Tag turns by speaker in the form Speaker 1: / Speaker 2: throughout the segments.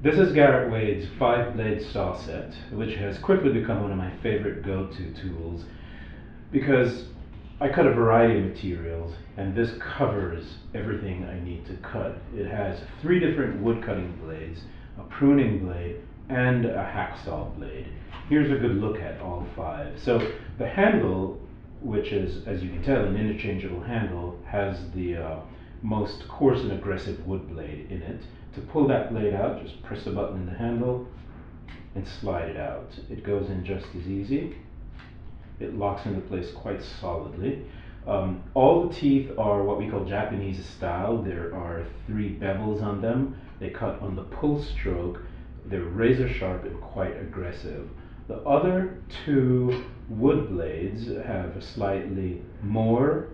Speaker 1: This is Garrett Wade's 5-blade saw set, which has quickly become one of my favorite go-to tools because I cut a variety of materials and this covers everything I need to cut. It has 3 different wood cutting blades, a pruning blade, and a hacksaw blade. Here's a good look at all 5. So the handle, which is, as you can tell, an interchangeable handle, has the most coarse and aggressive wood blade in it. To pull that blade out, just press the button in the handle and slide it out. It goes in just as easy. It locks into place quite solidly. All the teeth are what we call Japanese style. There are 3 bevels on them. They cut on the pull stroke. They're razor sharp and quite aggressive. The other 2 wood blades have slightly more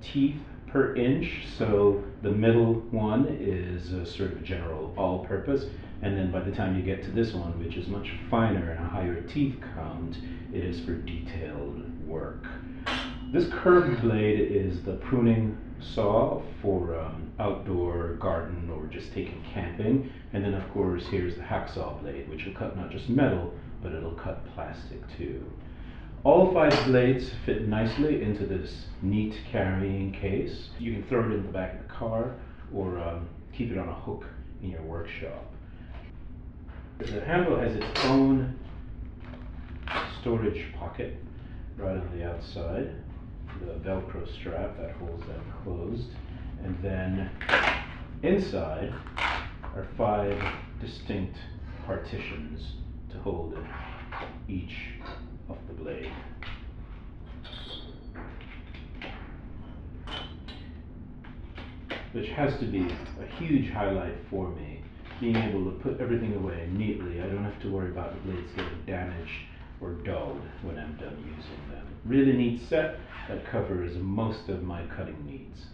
Speaker 1: teeth per inch, so the middle one is a sort of general all-purpose, and then by the time you get to this one, which is much finer and a higher teeth count, it is for detailed work. This curved blade is the pruning saw for outdoor garden or just taking camping, and then of course here's the hacksaw blade, which will cut not just metal, but it'll cut plastic too. All 5 blades fit nicely into this neat carrying case. You can throw it in the back of the car or keep it on a hook in your workshop. The handle has its own storage pocket right on the outside, the Velcro strap that holds that closed, and then inside are 5 distinct partitions to hold each of the blade. Which has to be a huge highlight for me, being able to put everything away neatly. I don't have to worry about the blades getting damaged or dulled when I'm done using them. Really neat set that covers most of my cutting needs.